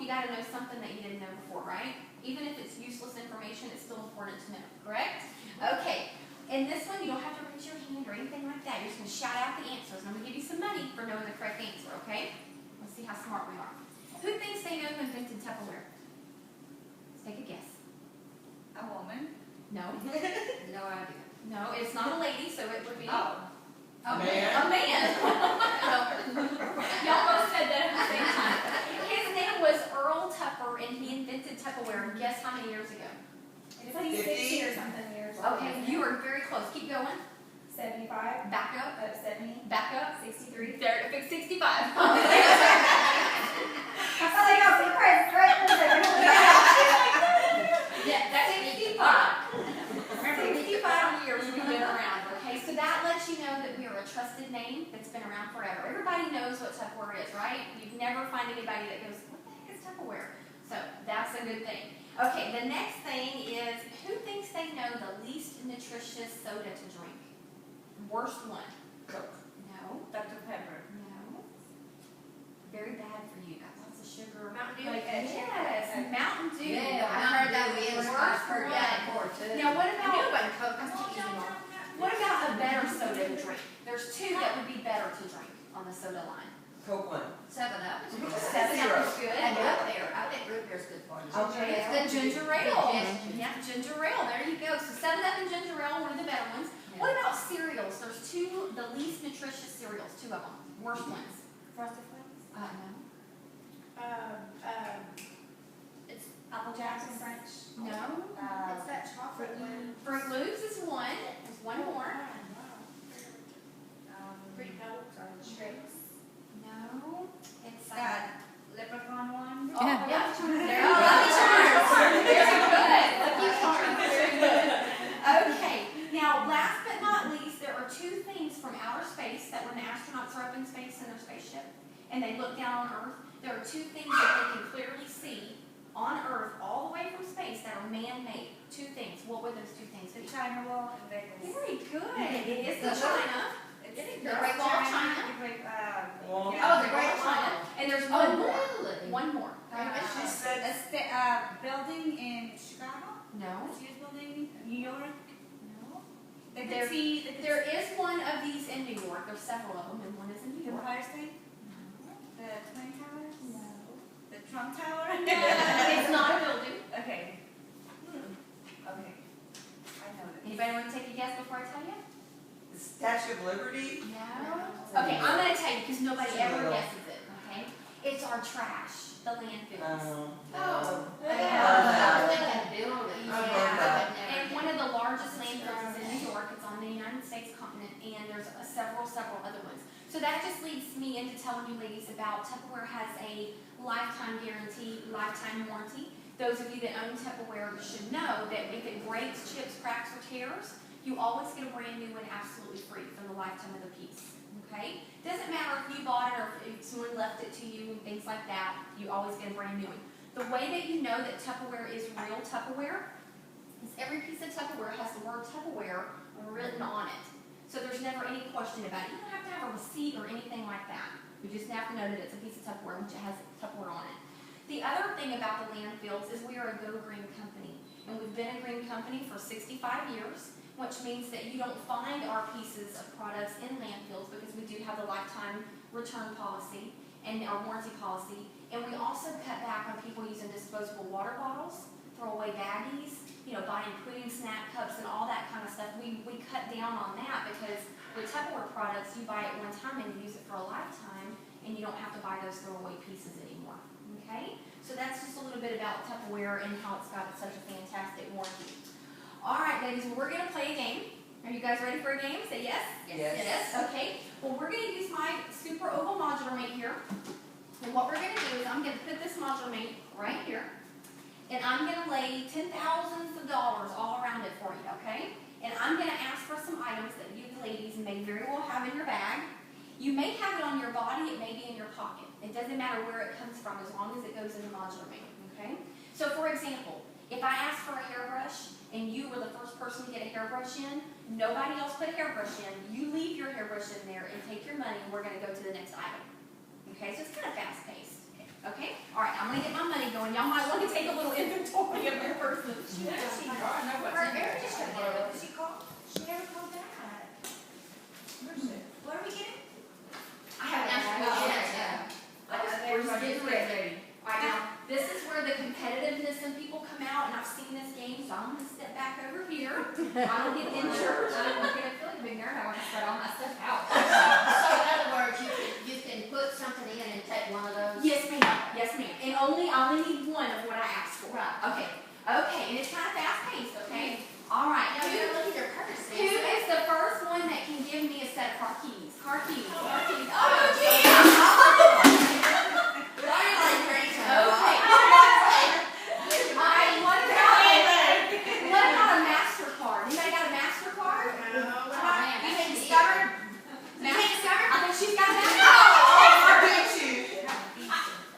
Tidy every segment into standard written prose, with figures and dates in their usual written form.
you got to know something that you didn't know before, right? Even if it's useless information, it's still important to know, correct? Okay, in this one, you don't have to raise your hand or anything like that. You're just going to shout out the answers, and I'm going to give you some money for knowing the correct answer, okay? Let's see how smart we are. Who thinks they know who invented Tupperware? Let's take a guess. A woman? No. No idea. No, it's not a lady, so it would be... Oh. A man. A man. Y'all both said that at the same time. His name was Earl Tupper, and he invented Tupperware. Guess how many years ago? It's like 60 or something years. Okay, you are very close. Keep going. 75. Back up. 70. Back up. 63. There, fix 65. I thought I got surprised right for a second. Yeah, that's 65. 65 years we've been around, okay? So that lets you know that we are a trusted name that's been around forever. Everybody knows what Tupperware is, right? You'd never find anybody that goes, what the heck is Tupperware? So that's a good thing. Okay, the next thing is, who thinks they know the least nutritious soda to drink? Worst one. Coke. No. Dr. Pepper. No. Very bad for you. Got lots of sugar. Mountain Dew? Like Yes, Mountain Dew. Yeah, I heard that was Worst heard one. that before too. Now what about... Coke. I'm teaching you all. What about a better soda to drink? There's two that would be better to drink on the soda line. Coke one. 7-Up. 7-Up is good. And root beer. I think root beer is good for you. Okay, it's the ginger ale. Yeah, ginger ale. There you go. So 7-Up and ginger ale, one of the better ones. What about cereals? There's two, the least nutritious cereals, two of them. Worst ones. Frosted Flakes. No. It's Apple Jacks and French. No. It's that chocolate one. Fruit Loops is one. There's one more. Fruit Pebbles or Tricks. No. It's That leprechaun one? Oh, yeah. There you go. Lucky Charms. Very good. Lucky Charms. Very good. Okay. Now, last but not least, there are two things from outer space that when the astronauts are up in space in their spaceship and they look down on Earth, there are two things that they can clearly see on Earth all the way from space that are man-made. Two things. What were those two things? The China Wall and Vegas. Very good. It is the China. It's The Great Wall of China. The Great, Wall. Oh, the Great China. And there's one more. really? One more. She said building in Chicago? No. The Sears building, New York? No. They There- could see the There is one of these in New York. There's several of them, and one is in New York. Empire State? The Twin Towers? No. The Trump Tower? It's not a building. Okay. Okay. I know it. Anybody want to take a guess before I tell you? The Statue of Liberty? No. Okay, I'm going to tell you because nobody ever guesses it, okay? It's our trash, the landfills. Oh. Yeah. I was thinking building. Yeah. And one of the largest landfills is in New York. It's on the United States continent, and there's several other ones. So that just leads me into telling you ladies about Tupperware has a lifetime guarantee, lifetime warranty. Those of you that own Tupperware should know that if it breaks, chips, cracks, or tears, you always get a brand new one absolutely free for the lifetime of the piece. Okay? Doesn't matter if you bought it or if someone left it to you and things like that, you always get a brand new one. The way that you know that Tupperware is real Tupperware is every piece of Tupperware has the word Tupperware written on it. So there's never any question about it. You don't have to have a receipt or anything like that. You just have to know that it's a piece of Tupperware which it has Tupperware on it. The other thing about the landfills is we are a Go Green company. And we've been a green company for 65 years, which means that you don't find our pieces of products in landfills because we do have the lifetime return policy and our warranty policy. And we also cut back on people using disposable water bottles, throwaway baggies, buying pudding snack cups and all that kind of stuff. We cut down on that because with Tupperware products, you buy it one time and you use it for a lifetime and you don't have to buy those throwaway pieces anymore. Okay? So that's just a little bit about Tupperware and how it's got such a fantastic warranty. All right, ladies, well, we're going to play a game. Are you guys ready for a game? Say yes? Yes. Okay. Well, we're going to use my super oval modular mate here. And what we're going to do is I'm going to put this modular mate right here. And I'm going to lay $10,000s all around it for you, okay? And I'm going to ask for some items that you ladies may very well have in your bag. You may have it on your body, it may be in your pocket. It doesn't matter where it comes from as long as it goes in the modular mate, okay? So for example, if I ask for a hairbrush and you were the first person to get a hairbrush in, nobody else put a hairbrush in, you leave your hairbrush in there and take your money and we're going to go to the next item. Okay, so it's kind of fast-paced. Okay. Okay, all right, I'm gonna get my money going. Y'all might want to take a little inventory of your purses. She knows she Her got marriage is trying to get it. She called? She never called back. Where's it? What are we getting? I haven't asked you Oh, yet. yeah. We're just getting ready. All right, now, this is where the competitiveness in people come out, and I've seen this game, so I'm gonna step back over here. I don't get injured. I don't get a feeling big nerd. I want to spread all my stuff out. So in other words, you can put something in and take one of those? Yes, ma'am. Yes, ma'am. And I only need one of what I asked for. Right. Okay. Okay, and it's kind of fast paced, okay? All right. No, Who, you're looking at their purse. who is the first one that can give me a set of car keys? Car keys. Car keys. Oh, Oh, yeah. Sorry, like crazy. Okay. All right, what about a MasterCard? Anybody got a MasterCard? You think it's stubborn? You think it's stubborn? I think she's got a I MasterCard. bet you.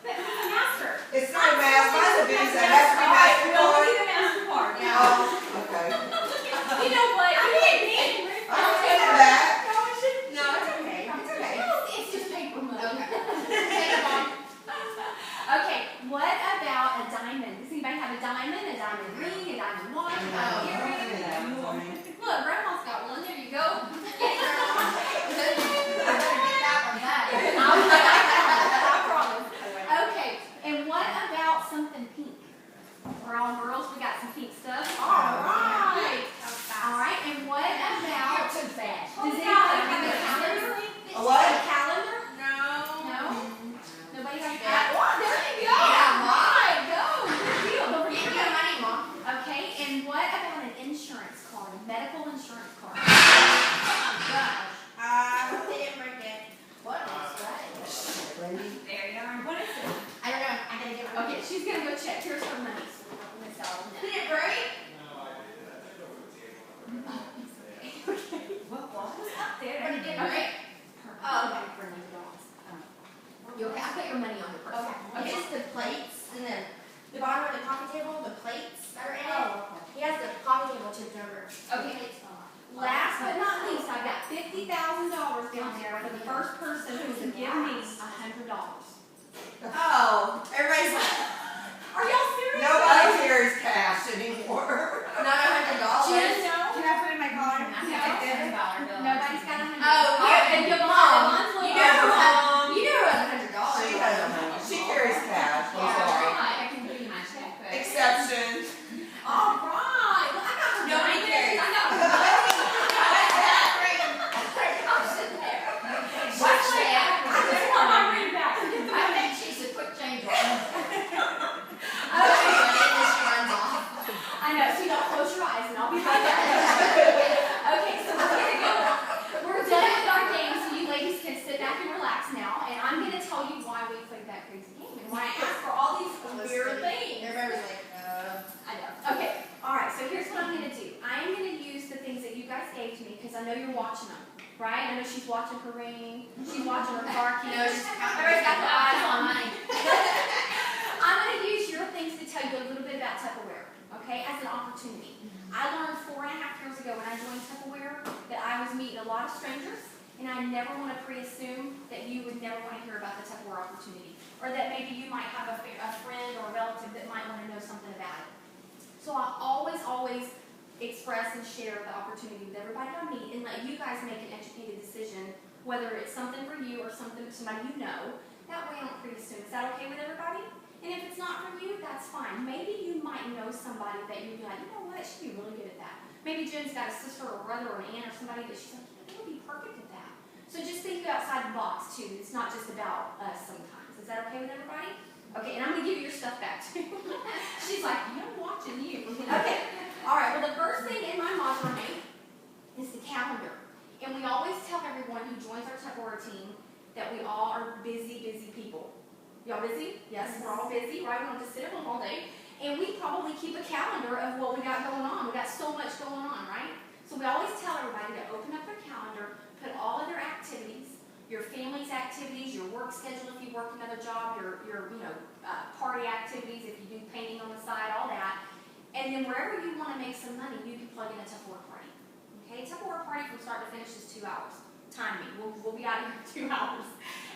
Master. It's not a mask, mine's a Visa, it has to be We'll MasterCard. need a MasterCard. Oh, okay. You know what? You hate me. I don't take it back. No, it shouldn't. No, it's okay. It's okay. It's just paper money. Okay. Take it on. Okay, what about a diamond? Does anybody have a diamond ring, a diamond watch, a diamond earring? Look, Grandma's got one. There you go. Get her on. You better get that one back. I promise. Okay, and what about something pink? We're all girls. We got some pink stuff. All right. All right, and what You're about? too fast. Does anybody have a calendar? A what? A calendar? No. No. Nobody has Yeah. that? Oh, there you go. Yeah, All right, go. Good deal. Don't Give forget me your that. money, Mom. Okay, and what about an insurance card, a medical insurance card? Oh, gosh. Hope they didn't break it. What is that? There you are. What is it? I don't know. I gotta get rid of Okay, she's gonna go check. Here's her money. So we're not gonna sell them. Did it break? What was up there? What did it Okay. break? Oh, okay. For $90. You okay? I put your money on your purse. Okay. It's just the plates and then the bottom of the coffee table, the plates that are in it. He has the coffee table tipped over. Okay. Last but not least, I got $50,000 down there for the first person who can give me $100. Oh, everybody's like, Are y'all serious? Nobody carries cash anymore. not $100. Jen, no. Can I put it in my car? Nobody's got $100. Oh, yeah. And your mom. You know who had, Mom. you know who had $100. She has money. She carries cash, I'm All sorry. right. I can give you my check. Exception. All right. Well, I got her Nobody diamonds. cares. I got her diamonds. I'm sitting there. Watch that. I just want my ring back. I think she's a quick change one. Okay. This runs off. I know, so you don't close your eyes and I'll be right back. Okay, so we're gonna go. We're done with our game, so you ladies can sit back and relax now. And I'm gonna tell you why we played that crazy game and why I asked for all these weird things. Everybody's like, I know. Okay, alright, so here's what I'm gonna do. I am gonna use the things that you guys gave to me because I know you're watching them, right? I know she's watching her ring, she's watching her car keys. Everybody's got their eyes on me. I'm gonna use your things to tell you a little bit about Tupperware, okay, as an opportunity. I learned 4.5 years ago when I joined Tupperware that I was meeting a lot of strangers, and I never want to pre-assume that you would never want to hear about the Tupperware opportunity, or that maybe you might have a friend or a relative that might want to know something about it. So I always express and share the opportunity with everybody I meet and let you guys make an educated decision, whether it's something for you or something for somebody you know. That way I don't pre-assume. Is that okay with everybody? And if it's not for you, that's fine. Maybe you might know somebody that you'd be like, you know what, she'd be really good at that. Maybe Jen's got a sister or a brother or an aunt or somebody that she's like, yeah, they would be perfect at that. So just think outside the box too. It's not just about us sometimes. Is that okay with everybody? Okay, and I'm gonna give you your stuff back too. She's like, I'm watching you. Okay. All right. Well, the first thing in my module is the calendar, and we always tell everyone who joins our Tupperware team that we all are busy people. Y'all busy? Yes, we're all busy, right? We don't just sit at home all day. And we probably keep a calendar of what we got going on. We got so much going on, right? So we always tell everybody to open up their calendar, put all of their activities, your family's activities, your work schedule if you work another job, your party activities if you do painting on the side, all that. And then wherever you want to make some money, you can plug in a Tupperware party. Okay, Tupperware party from start to finish is 2 hours. Time me. We'll be out of here in 2 hours.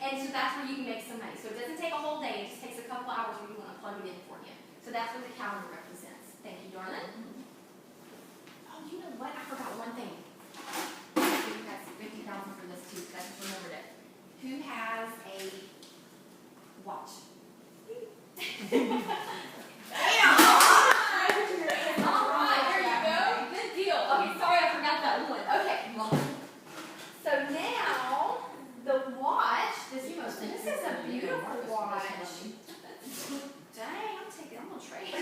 And so that's where you can make some money. So it doesn't take a whole day, it just takes a couple hours where you want to plug it in for you. So that's what the calendar represents. Thank you, darling. Oh, you know what? I forgot one thing. Who has 50,000 for this too, because I just remembered it. Who has a watch? All right, there you go. Good deal. Okay, sorry I forgot that one. Okay. So now the watch. This is a beautiful watch. Dang, I'm gonna trade.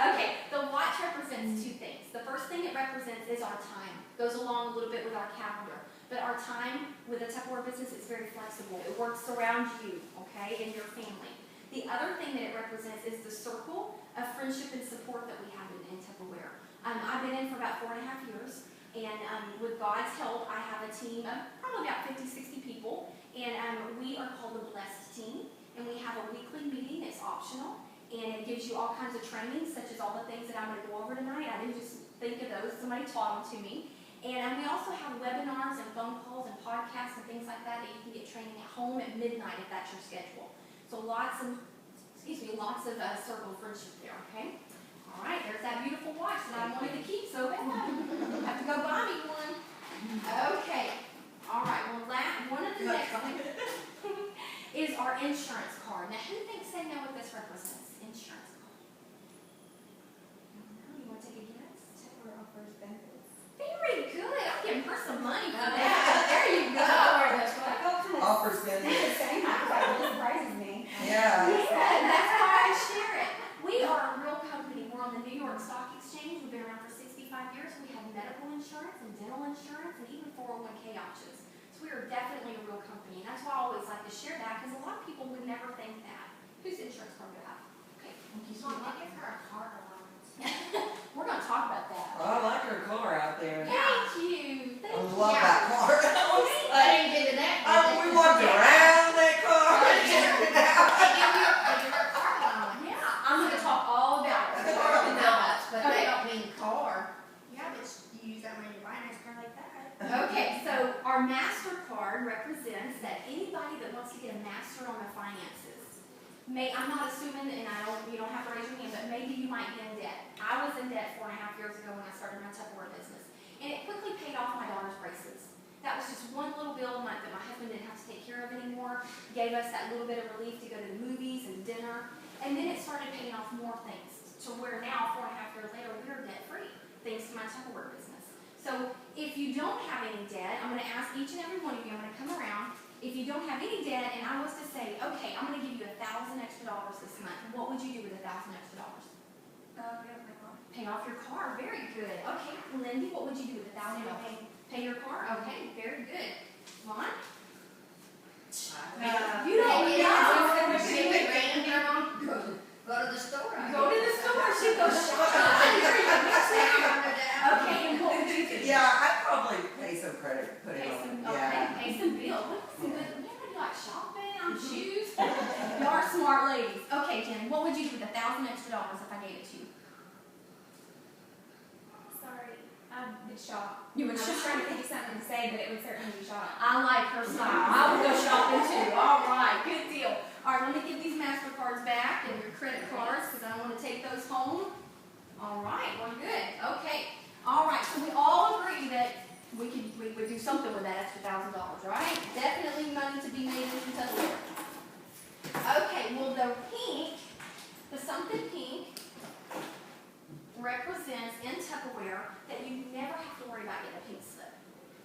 Okay, the watch represents two things. The first thing it represents is our time. Goes along a little bit with our calendar. But our time with the Tupperware business is very flexible. It works around you, okay, and your family. The other thing that it represents is the circle of friendship and support that we have in Tupperware. I've been in for about 4.5 years, and with God's help, I have a team of probably about 50, 60 people, and we are called the Blessed Team, and we have a weekly meeting that's optional, and it gives you all kinds of trainings, such as all the things that I'm going to go over tonight. I didn't just think of those, somebody taught them to me. And we also have webinars and phone calls and podcasts and things like that you can get training at home at midnight if that's your schedule. So lots of circle of friendship there, okay? All right, there's that beautiful watch that I wanted to keep so bad. I have to go buy me one. Okay. All right, well, one of the next things is our insurance card. Now, who thinks they know what this represents? Insurance card. You want to take a guess? Tupperware offers benefits. Very good. I'm giving her some money for that. There you go. Offers benefits. That surprises me. Yeah. Yeah, that's why I share it. We are a real company. We're on the New York Stock Exchange. We've been around for 65 years. We have medical insurance and dental insurance and even 401k options. So we are definitely a real company. And that's why I always like to share that because a lot of people would never think that. Whose insurance card do I have? Okay. Thank you so Mom, much. I give her a car allowance. We're going to talk about that. Oh, I like her car out there. Thank you. I Thank you. love that car. I didn't get to that. We walked around that car. They give you a car allowance. Yeah, I'm going to talk all about it. But they don't mean car. Yeah, but you use that money to buy a nice car like that. Okay, so our MasterCard represents that anybody that wants to get a master on their finances, I'm not assuming, and you don't have to raise your hand, but maybe you might get in debt. I was in debt 4.5 years ago when I started my Tupperware business, and it quickly paid off my daughter's braces. That was just one little bill a month that my husband didn't have to take care of anymore, gave us that little bit of relief to go to the movies and dinner, and then it started paying off more things, to where now, 4.5 years later, we're debt-free, thanks to my Tupperware business. So if you don't have any debt, I'm going to ask each and every one of you, I'm going to come around. If you don't have any debt, and I was to say, okay, I'm going to give you $1,000 extra this month, what would you do with $1,000 extra? Yeah, my car. Pay off your car. Very good. Okay, Lindy, what would you do with $1,000? Pay your car. Okay, very good. Vaughn? You don't know. She would bring her on, go to the store. Go to the store. She goes shopping. Okay, and what would you do? Yeah, I'd probably pay some credit, put it Pay on. some, Yeah. okay, pay some bills. Some good, you like shopping on shoes? You are smart ladies. Okay, Jen, what would you do with $1,000 extra if I gave it to you? Sorry, I would shop. You would I was shop. trying to think of something to say, but it would certainly be shop. I like her style. I would go shopping too. All right, good deal. All right, let me give these MasterCards back and your credit cards because I want to take those home. All right, we're good. Okay. All right, so we all agree that we would do something with that extra $1,000, right? Definitely money to be made in Tupperware. Okay, well the pink, the something pink, represents in Tupperware that you never have to worry about getting a pink slip.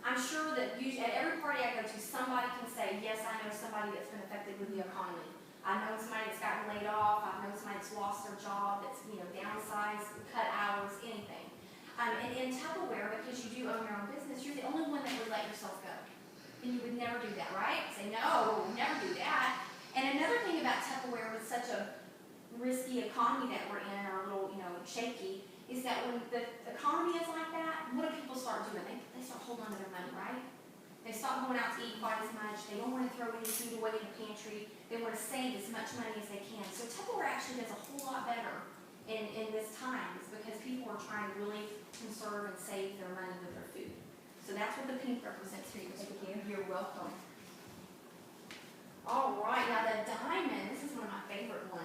I'm sure that at every party I go to, somebody can say, yes, I know somebody that's been affected with the economy. I know somebody that's gotten laid off. I know somebody that's lost their job, that's downsized, cut hours, anything. And in Tupperware, because you do own your own business, you're the only one that would let yourself go. And you would never do that, right? Say, no, never do that. And another thing about Tupperware with such a risky economy that we're in, or a little, shaky, is that when the economy is like that, what do people start doing? They start holding on to their money, right? They stop going out to eat quite as much. They don't want to throw any food away in the pantry. They want to save as much money as they can. So Tupperware actually does a whole lot better in this time, is because people are trying to really conserve and save their money with their food. So that's what the pink represents for you. Thank you. You're welcome. All right, now the diamond, this is one of my favorite ones.